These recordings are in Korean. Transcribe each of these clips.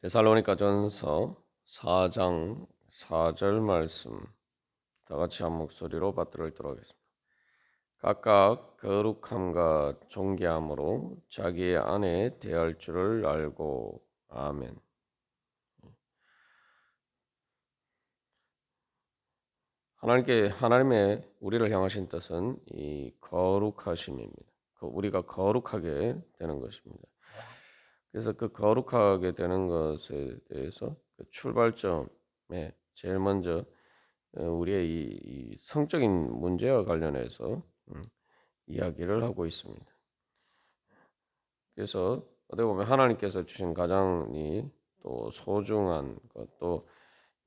데살로니가전서 4장 4절 말씀 다 같이 한 목소리로 받들어 읽도록 하겠습니다. 각각 거룩함과 존귀함으로 자기의 아내 대할 줄을 알고 아멘. 하나님의 우리를 향하신 뜻은 이 거룩하심입니다. 우리가 거룩하게 되는 것입니다. 그래서 그 거룩하게 되는 것에 대해서 그 출발점에 제일 먼저 우리의 이 성적인 문제와 관련해서 이야기를 하고 있습니다. 그래서 어떻게 보면 하나님께서 주신 가장 또 소중한 것도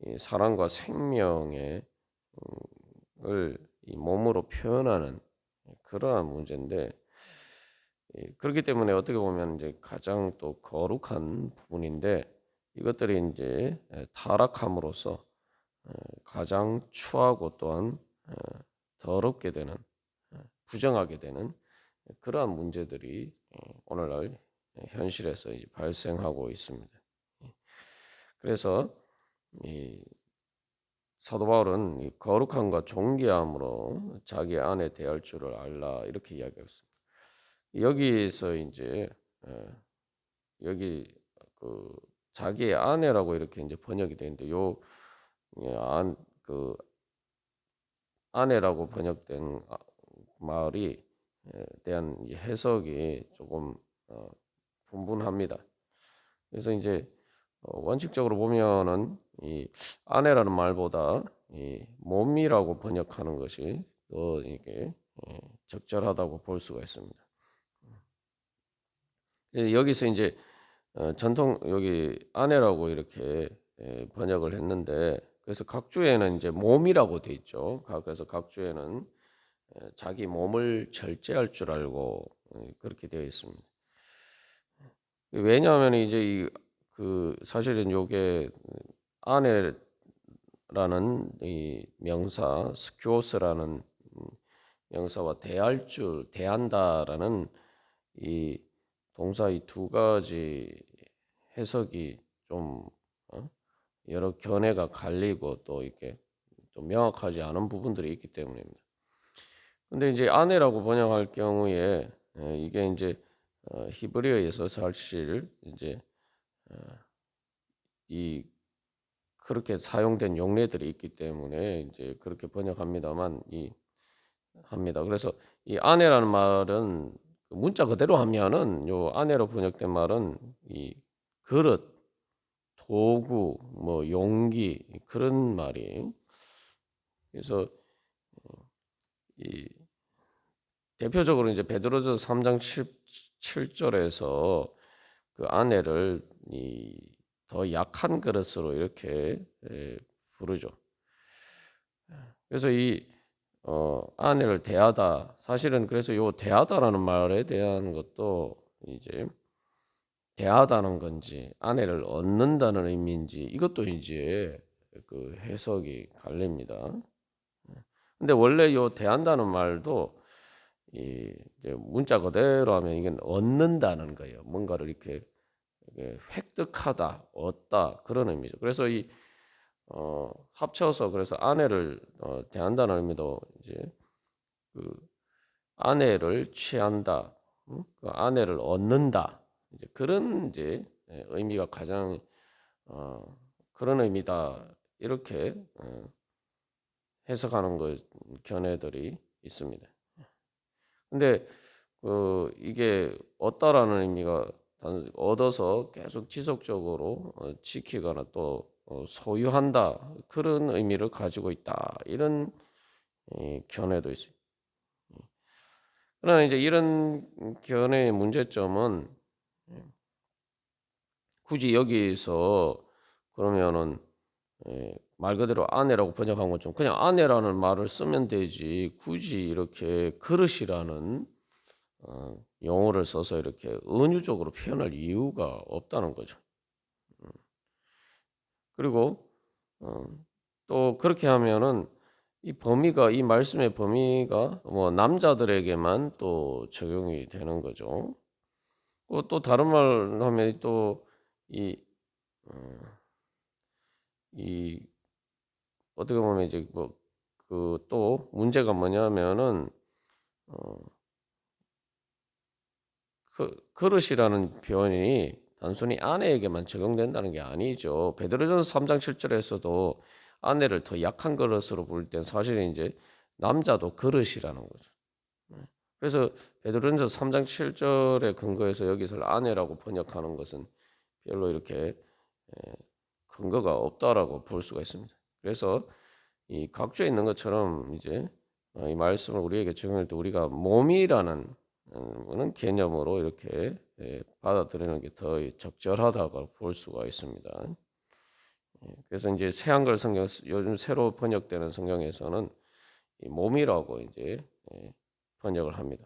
이 사랑과 생명의 을 이 몸으로 표현하는 그러한 문제인데, 그렇기 때문에 어떻게 보면 이제 가장 또 거룩한 부분인데, 이것들이 이제 타락함으로써 가장 추하고 또한 더럽게 되는, 부정하게 되는 그러한 문제들이 오늘날 현실에서 이제 발생하고 있습니다. 그래서 이 사도 바울은 이 거룩함과 존귀함으로 자기 아내 대할 줄을 알라 이렇게 이야기하고 있습니다. 여기서 이제 여기 그 자기의 아내라고 이렇게 이제 번역이 되는데 그 아내라고 번역된 말이 대한 해석이 조금 분분합니다. 그래서 이제 원칙적으로 보면은 이 아내라는 말보다 이 몸이라고 번역하는 것이 더 이게 적절하다고 볼 수가 있습니다. 여기서 이제 전통 여기 아내라고 이렇게 번역을 했는데, 그래서 각주에는 이제 몸이라고 돼 있죠. 그래서 각주에는 자기 몸을 절제할 줄 알고 그렇게 되어 있습니다. 왜냐하면 이제 그 사실은 요게 아내라는 이 명사 스큐오스라는 명사와 대한다라는 이 동사 이 두 가지 해석이 좀 여러 견해가 갈리고 또 이렇게 좀 명확하지 않은 부분들이 있기 때문입니다. 근데 이제 아내라고 번역할 경우에 이게 이제 히브리어에서 사실 이제 이 그렇게 사용된 용례들이 있기 때문에 이제 그렇게 번역합니다만 합니다. 그래서 이 아내라는 말은 문자 그대로 하면은 요 아내로 번역된 말은 이 그릇, 도구, 뭐 용기 그런 말이. 그래서 이 대표적으로 이제 베드로전서 3장 7절에서 그 아내를 더 약한 그릇으로 이렇게 부르죠. 그래서 아내를 대하다, 사실은 그래서 요 대하다라는 말에 대한 것도 이제 대하다는 건지 아내를 얻는다는 의미인지 이것도 이제 그 해석이 갈립니다. 근데 원래 요 대한다는 말도 이제 문자 그대로 하면 이게 얻는다는 거예요. 뭔가를 이렇게 획득하다, 얻다 그런 의미죠. 그래서 합쳐서 그래서 아내를 대한다는 의미도 이제 그 아내를 취한다, 그 아내를 얻는다, 이제 그런 이제 의미가 가장 그런 의미다 이렇게 해석하는 견해들이 있습니다. 근데 이게 얻다라는 의미가 얻어서 계속 지속적으로 지키거나 또 소유한다 그런 의미를 가지고 있다 이런 견해도 있어요. 그러나 이제 이런 견해의 문제점은 굳이 여기서 그러면은 말 그대로 아내라고 번역한 것처럼 그냥 아내라는 말을 쓰면 되지 굳이 이렇게 그릇이라는 용어를 써서 이렇게 은유적으로 표현할 이유가 없다는 거죠. 그리고 또 그렇게 하면은 이 말씀의 범위가 뭐 남자들에게만 또 적용이 되는 거죠. 또 다른 말 하면 또 이 이 어떻게 보면 이제 뭐 그 또 문제가 뭐냐면은 그릇이라는 표현이 단순히 아내에게만 적용된다는 게 아니죠. 베드로전서 3장 7절에서도 아내를 더 약한 그릇으로 부를 땐 사실은 이제 남자도 그릇이라는 거죠. 그래서 베드로전서 3장 7절에 근거해서 여기서 아내라고 번역하는 것은 별로 이렇게 근거가 없다라고 볼 수가 있습니다. 그래서 이 각주에 있는 것처럼 이제 이 말씀을 우리에게 적용할 때 우리가 몸이라는 그런 개념으로 이렇게 받아들이는 게 더 적절하다고 볼 수가 있습니다. 그래서 이제 새한글 성경 요즘 새로 번역되는 성경에서는 이 몸이라고 이제 번역을 합니다.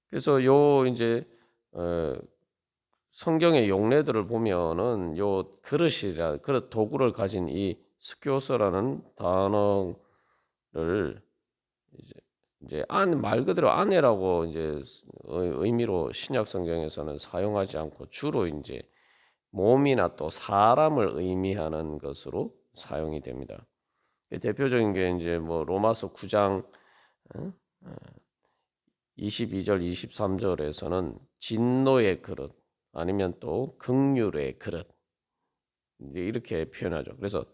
그래서 요 이제 성경의 용례들을 보면은 요 그릇이라 그릇 도구를 가진 이 스교서라는 단어를 이제 말 그대로 아내라고 이제 의미로 신약 성경에서는 사용하지 않고 주로 이제 몸이나 또 사람을 의미하는 것으로 사용이 됩니다. 대표적인 게 이제 뭐 로마서 9장 22절 23절에서는 진노의 그릇 아니면 또 긍휼의 그릇 이렇게 표현하죠. 그래서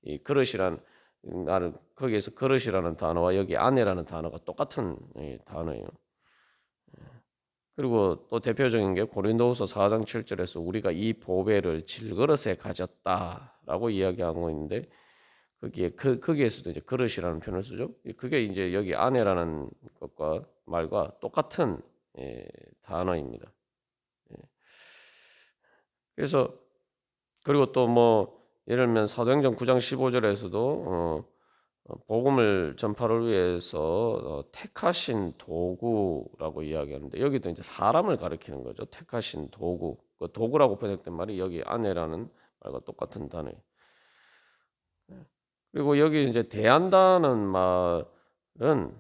이 그릇이란 나는 거기에서 그릇이라는 단어와 여기 아내라는 단어가 똑같은 단어예요. 그리고 또 대표적인 게 고린도후서 4장 7절에서 우리가 이 보배를 질그릇에 가졌다라고 이야기하고 있는데 거기에서도 이제 그릇이라는 표현을 쓰죠. 그게 이제 여기 아내라는 것과 말과 똑같은 단어입니다. 그래서 그리고 또 뭐 예를 들면 사도행전 9장 15절에서도 복음을 전파를 위해서 택하신 도구라고 이야기하는데 여기도 이제 사람을 가리키는 거죠. 택하신 도구. 그 도구라고 번역된 말이 여기 아내라는 말과 똑같은 단어예요. 그리고 여기 이제 대한다는 말은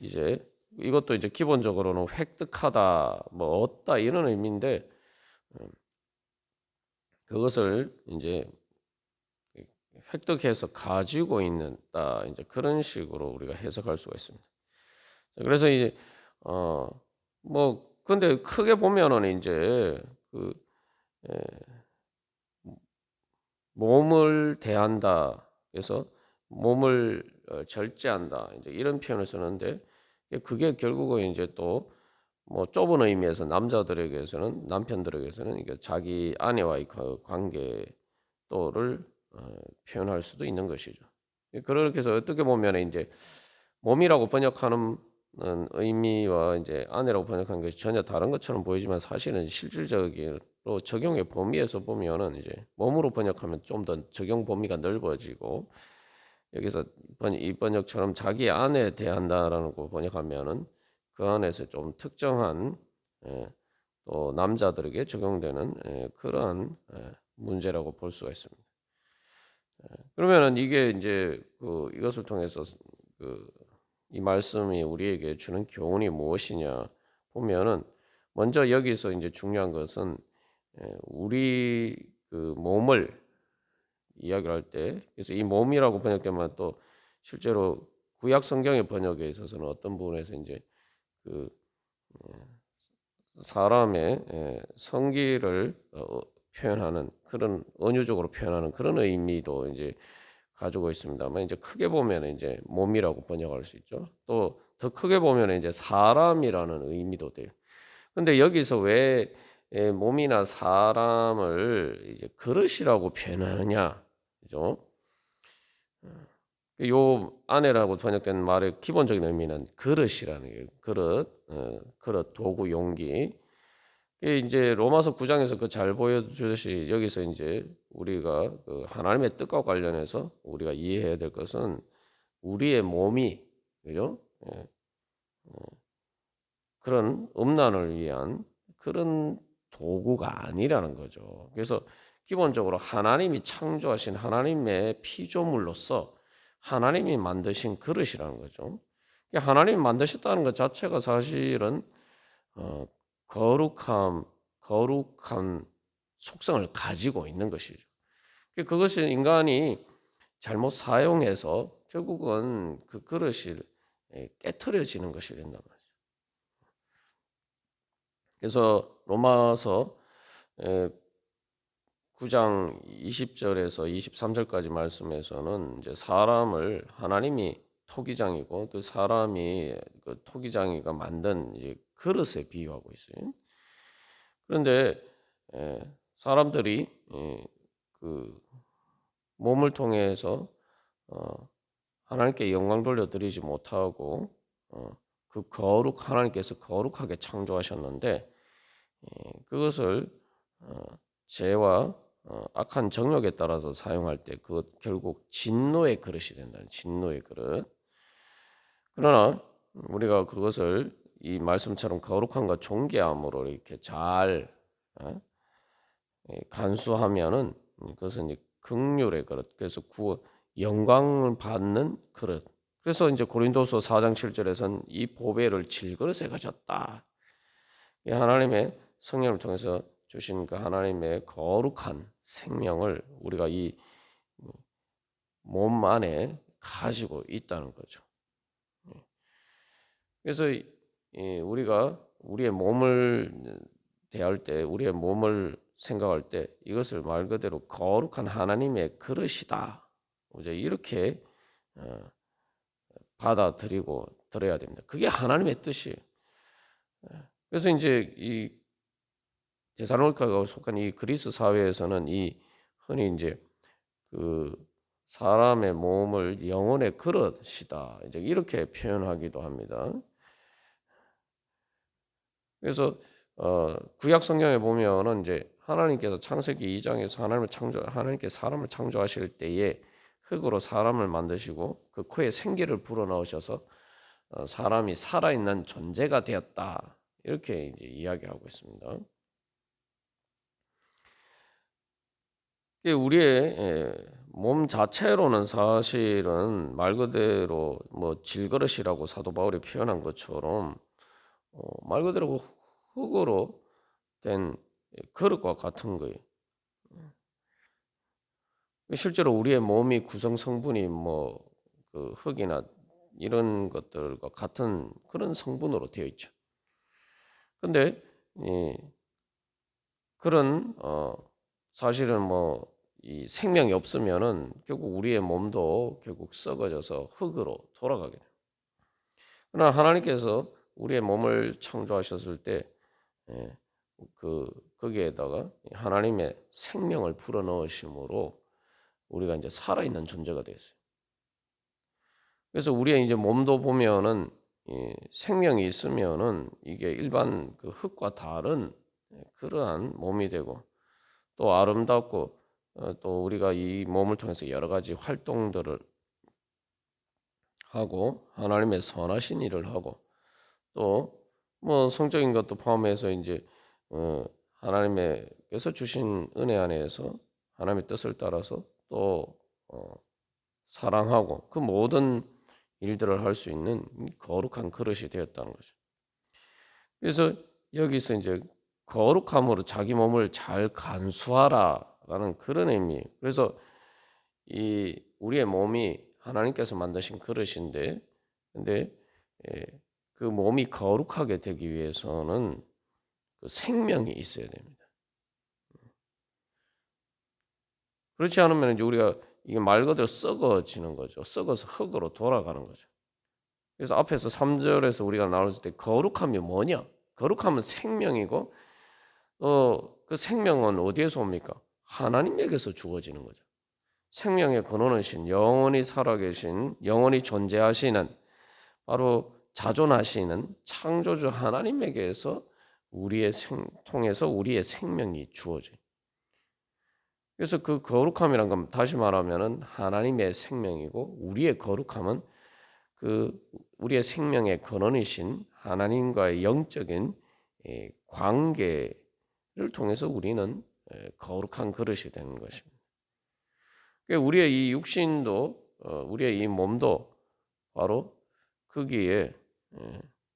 이제 이것도 이제 기본적으로는 획득하다, 뭐 얻다 이런 의미인데 그것을 이제 획득해서 가지고 있는다 이제 그런 식으로 우리가 해석할 수가 있습니다. 그래서 이제 뭐 근데 크게 보면은 이제 그 몸을 대한다. 그래서 몸을 절제한다. 이제 이런 표현을 쓰는데 그게 결국은 이제 또 뭐 좁은 의미에서 남자들에게서는 남편들에게서는 이게 자기 아내와의 그 관계 또를 표현할 수도 있는 것이죠. 그렇게 해서 어떻게 보면 이제 몸이라고 번역하는 의미와 이제 아내라고 번역하는 것이 전혀 다른 것처럼 보이지만 사실은 실질적으로 적용의 범위에서 보면은 이제 몸으로 번역하면 좀 더 적용 범위가 넓어지고 여기서 이 번역처럼 자기 아내에 대한다라는 거 번역하면은 그 안에서 좀 특정한 또 남자들에게 적용되는 그러한 문제라고 볼 수가 있습니다. 그러면은 이게 이제 이것을 통해서 이 말씀이 우리에게 주는 교훈이 무엇이냐 보면은 먼저 여기서 이제 중요한 것은 우리 그 몸을 이야기를 할 때 그래서 이 몸이라고 번역되면 또 실제로 구약 성경의 번역에 있어서는 어떤 부분에서 이제 그 사람의 성기를 표현하는 그런 은유적으로 표현하는 그런 의미도 이제 가지고 있습니다만 이제 크게 보면 이제 몸이라고 번역할 수 있죠. 또 더 크게 보면 이제 사람이라는 의미도 돼요. 근데 여기서 왜 몸이나 사람을 이제 그릇이라고 표현하느냐, 그죠? 요 아내라고 번역된 말의 기본적인 의미는 그릇이라는 게 그릇, 그릇, 도구, 용기. 이게 이제 로마서 9장에서 그 잘 보여주듯이 여기서 이제 우리가 그 하나님의 뜻과 관련해서 우리가 이해해야 될 것은 우리의 몸이 그죠? 그런 음란을 위한 그런 도구가 아니라는 거죠. 그래서 기본적으로 하나님이 창조하신 하나님의 피조물로서 하나님이 만드신 그릇이라는 거죠. 하나님이 만드셨다는 것 자체가 사실은 거룩함, 거룩한 속성을 가지고 있는 것이죠. 그것을 인간이 잘못 사용해서 결국은 그 그릇이 깨트려지는 것이 된단 말이죠. 그래서 로마서 9장 20절에서 23절까지 말씀에서는 이제 사람을 하나님이 토기장이고 그 사람이 그 토기장이가 만든 이제 그릇에 비유하고 있어요. 그런데 사람들이 그 몸을 통해서 하나님께 영광 돌려드리지 못하고 그 하나님께서 거룩하게 창조하셨는데 그것을 죄와 악한 정욕에 따라서 사용할 때 그것 결국 진노의 그릇이 된다는 진노의 그릇. 그러나 우리가 그것을 이 말씀처럼 거룩함과 존귀함으로 이렇게 잘 간수하면은 그것은 이제 긍휼의 그릇. 그래서 영광을 받는 그릇. 그래서 이제 고린도서 4장 7절에서는 이 보배를 질그릇에 가졌다. 하나님의 성령을 통해서 주신 그 하나님의 거룩한 생명을 우리가 이 몸 안에 가지고 있다는 거죠. 그래서 우리가 우리의 몸을 대할 때, 우리의 몸을 생각할 때 이것을 말 그대로 거룩한 하나님의 그릇이다. 이제 이렇게 받아들이고 들어야 됩니다. 그게 하나님의 뜻이에요. 그래서 이제 이 데살로니가가 속한 이 그리스 사회에서는 이 흔히 이제 그 사람의 몸을 영혼의 그릇이다. 이제 이렇게 표현하기도 합니다. 그래서 구약 성경에 보면은 이제 하나님께서 창세기 2장에서 하나님께 사람을 창조하실 때에 흙으로 사람을 만드시고 그 코에 생기를 불어 넣으셔서 사람이 살아있는 존재가 되었다. 이렇게 이제 이야기하고 있습니다. 우리의 몸 자체로는 사실은 말 그대로 뭐 질그릇이라고 사도 바울이 표현한 것처럼 말 그대로 흙으로 된 그릇과 같은 거예요. 실제로 우리의 몸이 구성 성분이 뭐 그 흙이나 이런 것들과 같은 그런 성분으로 되어 있죠. 근데 그런 사실은 뭐 이 생명이 없으면은 결국 우리의 몸도 결국 썩어져서 흙으로 돌아가게 돼요. 그러나 하나님께서 우리의 몸을 창조하셨을 때 거기에다가 하나님의 생명을 불어 넣으심으로 우리가 이제 살아있는 존재가 됐어요. 그래서 우리의 이제 몸도 보면은 생명이 있으면은 이게 일반 그 흙과 다른 그러한 몸이 되고 또 아름답고 또 우리가 이 몸을 통해서 여러 가지 활동들을 하고 하나님의 선하신 일을 하고 또 뭐 성적인 것도 포함해서 이제 하나님께서 주신 은혜 안에서 하나님의 뜻을 따라서 또 사랑하고 그 모든 일들을 할 수 있는 거룩한 그릇이 되었다는 거죠. 그래서 여기서 이제 거룩함으로 자기 몸을 잘 간수하라라는 그런 의미. 그래서 이 우리의 몸이 하나님께서 만드신 그릇인데, 근데 그 몸이 거룩하게 되기 위해서는 그 생명이 있어야 됩니다. 그렇지 않으면 이제 우리가 이게 말 그대로 썩어지는 거죠. 썩어서 흙으로 돌아가는 거죠. 그래서 앞에서 3절에서 우리가 나눴을 때 거룩함이 뭐냐? 거룩함은 생명이고 그 생명은 어디에서 옵니까? 하나님에게서 주어지는 거죠. 생명의 근원이신 영원히 살아계신 영원히 존재하시는 바로 자존하시는 창조주 하나님에게서 통해서 우리의 생명이 주어져요. 그래서 그 거룩함이란 건 다시 말하면은 하나님의 생명이고 우리의 거룩함은 그 우리의 생명의 근원이신 하나님과의 영적인 관계를 통해서 우리는 거룩한 그릇이 되는 것입니다. 우리의 이 육신도 우리의 이 몸도 바로 거기에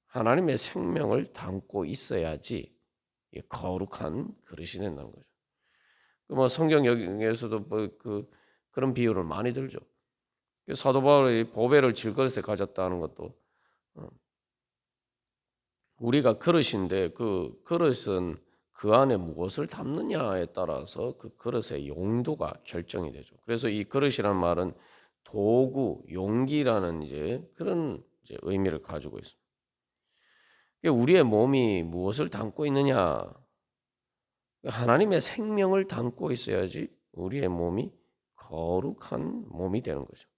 하나님의 생명을 담고 있어야지 거룩한 그릇이 된다는 거죠. 뭐 성경에서도 뭐 그런 비유를 많이 들죠. 사도 바울이 보배를 질그릇에 가졌다는 것도 어, 우리가 그릇인데 그 그릇은 그 안에 무엇을 담느냐에 따라서 그 그릇의 용도가 결정이 되죠. 그래서 이 그릇이란 말은 도구, 용기라는 이제 그런 이제 의미를 가지고 있습니다. 우리의 몸이 무엇을 담고 있느냐? 하나님의 생명을 담고 있어야지 우리의 몸이 거룩한 몸이 되는 거죠.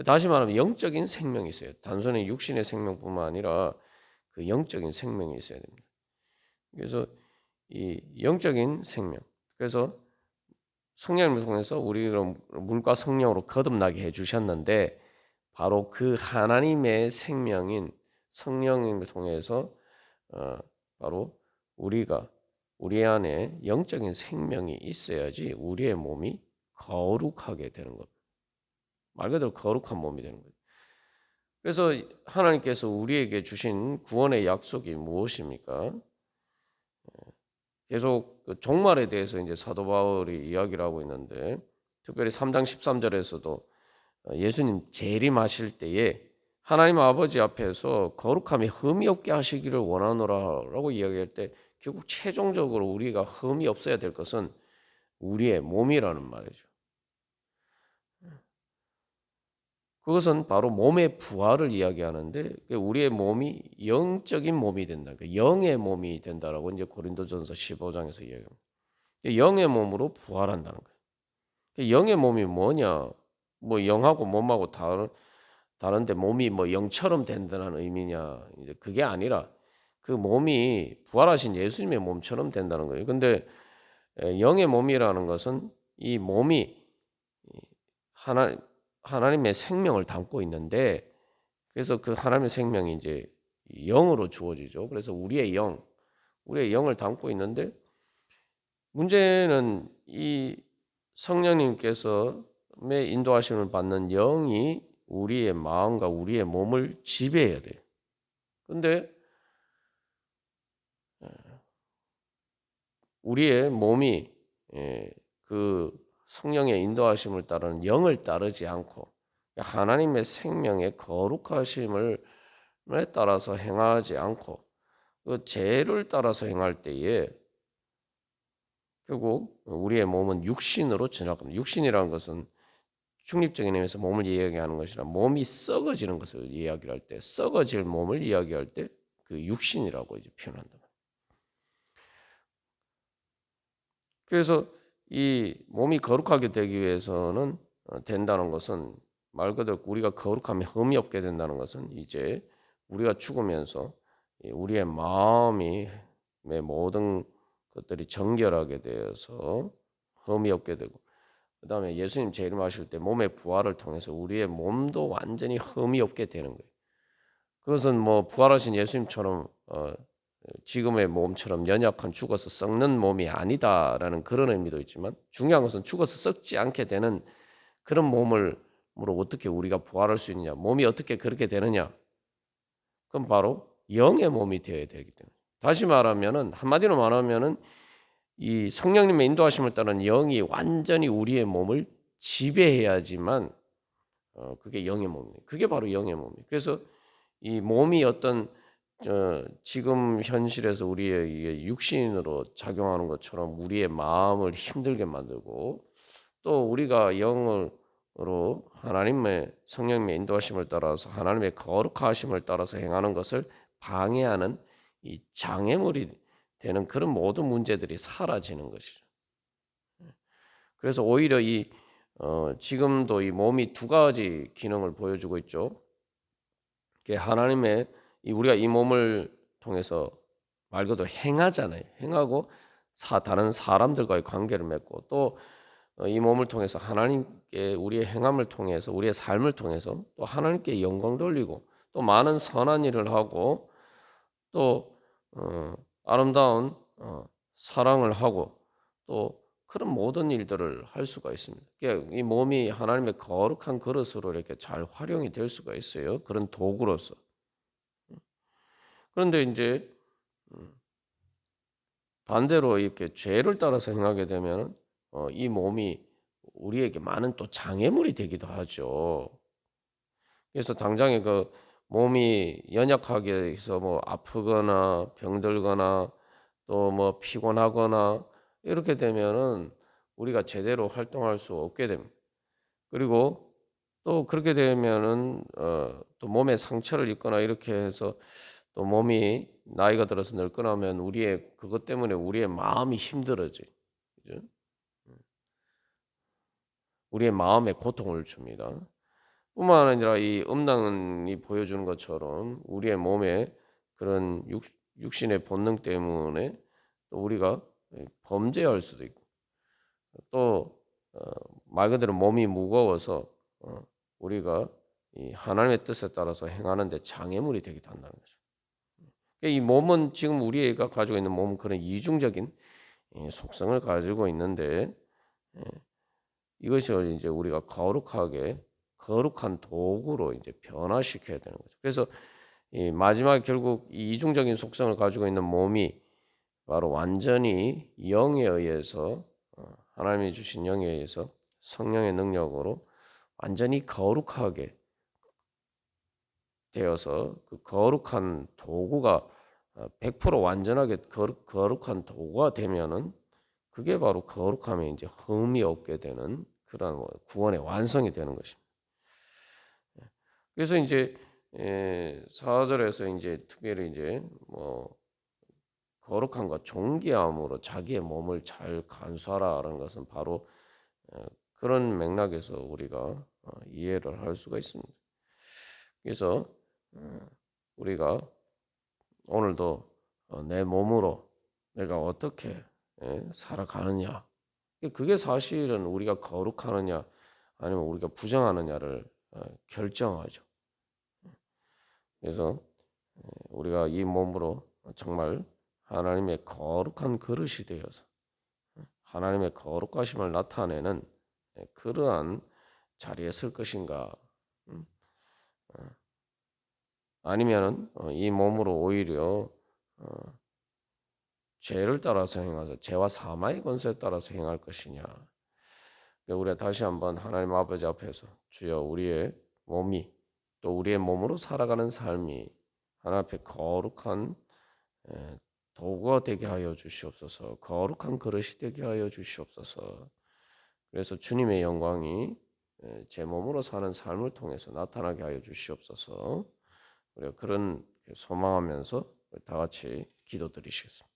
다시 말하면 영적인 생명이 있어요. 단순히 육신의 생명뿐만 아니라 그 영적인 생명이 있어야 됩니다. 그래서 이 영적인 생명. 그래서 성령님을 통해서 우리를 물과 성령으로 거듭나게 해주셨는데 바로 그 하나님의 생명인 성령님을 통해서 바로 우리 안에 영적인 생명이 있어야지 우리의 몸이 거룩하게 되는 겁니다. 말 그대로 거룩한 몸이 되는 거예요. 그래서 하나님께서 우리에게 주신 구원의 약속이 무엇입니까? 계속 그 종말에 대해서 이제 사도 바울이 이야기를 하고 있는데 특별히 3장 13절에서도 예수님 재림하실 때에 하나님 아버지 앞에서 거룩함이 흠이 없게 하시기를 원하노라라고 이야기할 때 결국 최종적으로 우리가 흠이 없어야 될 것은 우리의 몸이라는 말이죠. 그것은 바로 몸의 부활을 이야기하는데 우리의 몸이 영적인 몸이 된다. 영의 몸이 된다라고 이제 고린도전서 15장에서 이야기합니다. 영의 몸으로 부활한다는 거예요. 영의 몸이 뭐냐? 뭐 영하고 몸하고 다른데 몸이 뭐 영처럼 된다는 의미냐? 이제 그게 아니라 그 몸이 부활하신 예수님의 몸처럼 된다는 거예요. 근데 영의 몸이라는 것은 이 몸이 하나 하나님의 생명을 담고 있는데 그래서 그 하나님의 생명이 이제 영으로 주어지죠. 그래서 우리의 영을 담고 있는데 문제는 이 성령님께서 인도하심을 받는 영이 우리의 마음과 우리의 몸을 지배해야 돼요. 근데 우리의 몸이 그 성령의 인도하심을 따르는 영을 따르지 않고 하나님의 생명의 거룩하심을 따라서 행하지 않고 그 죄를 따라서 행할 때에 결국 우리의 몸은 육신으로 전락합니다. 육신이라는 것은 중립적인 의미에서 몸을 이야기하는 것이라 몸이 썩어지는 것을 이야기를 할 때 썩어질 몸을 이야기할 때 그 육신이라고 이제 표현한다. 그래서 이 몸이 거룩하게 되기 위해서는 된다는 것은 말 그대로 우리가 거룩함에 흠이 없게 된다는 것은 이제 우리가 죽으면서 우리의 마음이 모든 것들이 정결하게 되어서 흠이 없게 되고 그다음에 예수님 재림하실 때 몸의 부활을 통해서 우리의 몸도 완전히 흠이 없게 되는 거예요. 그것은 뭐 부활하신 예수님처럼 지금의 몸처럼 연약한 죽어서 썩는 몸이 아니다라는 그런 의미도 있지만 중요한 것은 죽어서 썩지 않게 되는 그런 몸으로 어떻게 우리가 부활할 수 있느냐 몸이 어떻게 그렇게 되느냐 그럼 바로 영의 몸이 되어야 되기 때문에 다시 말하면은 한마디로 말하면은 이 성령님의 인도하심을 따른 영이 완전히 우리의 몸을 지배해야지만 그게 영의 몸이에요. 그게 바로 영의 몸이에요. 그래서 이 몸이 어떤 지금 현실에서 우리의 육신으로 작용하는 것처럼 우리의 마음을 힘들게 만들고 또 우리가 영으로 하나님의 성령님의 인도하심을 따라서 하나님의 거룩하심을 따라서 행하는 것을 방해하는 이 장애물이 되는 그런 모든 문제들이 사라지는 것이죠. 그래서 오히려 지금도 이 몸이 두 가지 기능을 보여주고 있죠. 하나님의 우리가 이 몸을 통해서 말 그대로 행하잖아요. 행하고 다른 사람들과의 관계를 맺고 또 이 몸을 통해서 하나님께 우리의 행함을 통해서 우리의 삶을 통해서 또 하나님께 영광 돌리고 또 많은 선한 일을 하고 또 아름다운 사랑을 하고 또 그런 모든 일들을 할 수가 있습니다. 이 몸이 하나님의 거룩한 그릇으로 이렇게 잘 활용이 될 수가 있어요. 그런 도구로서. 그런데 이제 반대로 이렇게 죄를 따라서 행하게 되면은 이 몸이 우리에게 많은 또 장애물이 되기도 하죠. 그래서 당장에 그 몸이 연약하게 해서 뭐 아프거나 병들거나 또 뭐 피곤하거나 이렇게 되면은 우리가 제대로 활동할 수 없게 됩니다. 그리고 또 그렇게 되면은 또 몸에 상처를 입거나 이렇게 해서 또 몸이 나이가 들어서 늙거나면 우리의 그것 때문에 우리의 마음이 힘들어져요. 그죠? 우리의 마음에 고통을 줍니다. 뿐만 아니라 이 음란이 보여주는 것처럼 우리의 몸에 그런 육신의 본능 때문에 또 우리가 범죄할 수도 있고 또 말 그대로 몸이 무거워서 우리가 이 하나님의 뜻에 따라서 행하는 데 장애물이 되기도 한다는 거죠. 이 몸은 지금 우리가 가지고 있는 몸은 그런 이중적인 속성을 가지고 있는데 이것이 이제 우리가 거룩한 도구로 이제 변화시켜야 되는 거죠. 그래서 이 마지막 결국 이 이중적인 속성을 가지고 있는 몸이 바로 완전히 영에 의해서 하나님이 주신 영에 의해서 성령의 능력으로 완전히 거룩하게 되어서 그 거룩한 도구가 100% 완전하게 거룩한 도구가 되면은 그게 바로 거룩함에 이제 흠이 없게 되는 그런 구원의 완성이 되는 것입니다. 그래서 이제 4절에서 이제 특별히 이제 뭐 거룩함과 존귀함으로 자기의 몸을 잘 간수하라라는 것은 바로 그런 맥락에서 우리가 이해를 할 수가 있습니다. 그래서 우리가 오늘도 내 몸으로 내가 어떻게 살아가느냐 그게 사실은 우리가 거룩하느냐 아니면 우리가 부정하느냐를 결정하죠. 그래서 우리가 이 몸으로 정말 하나님의 거룩한 그릇이 되어서 하나님의 거룩하심을 나타내는 그러한 자리에 설 것인가 아니면은 이 몸으로 오히려 죄를 따라서 행하서 죄와 사마의 권세에 따라서 행할 것이냐. 우리가 다시 한번 하나님 아버지 앞에서 주여 우리의 몸이 또 우리의 몸으로 살아가는 삶이 하나님 앞에 거룩한 도구가 되게 하여 주시옵소서. 거룩한 그릇이 되게 하여 주시옵소서. 그래서 주님의 영광이 제 몸으로 사는 삶을 통해서 나타나게 하여 주시옵소서. 우리가 그런 소망하면서 다 같이 기도드리시겠습니다.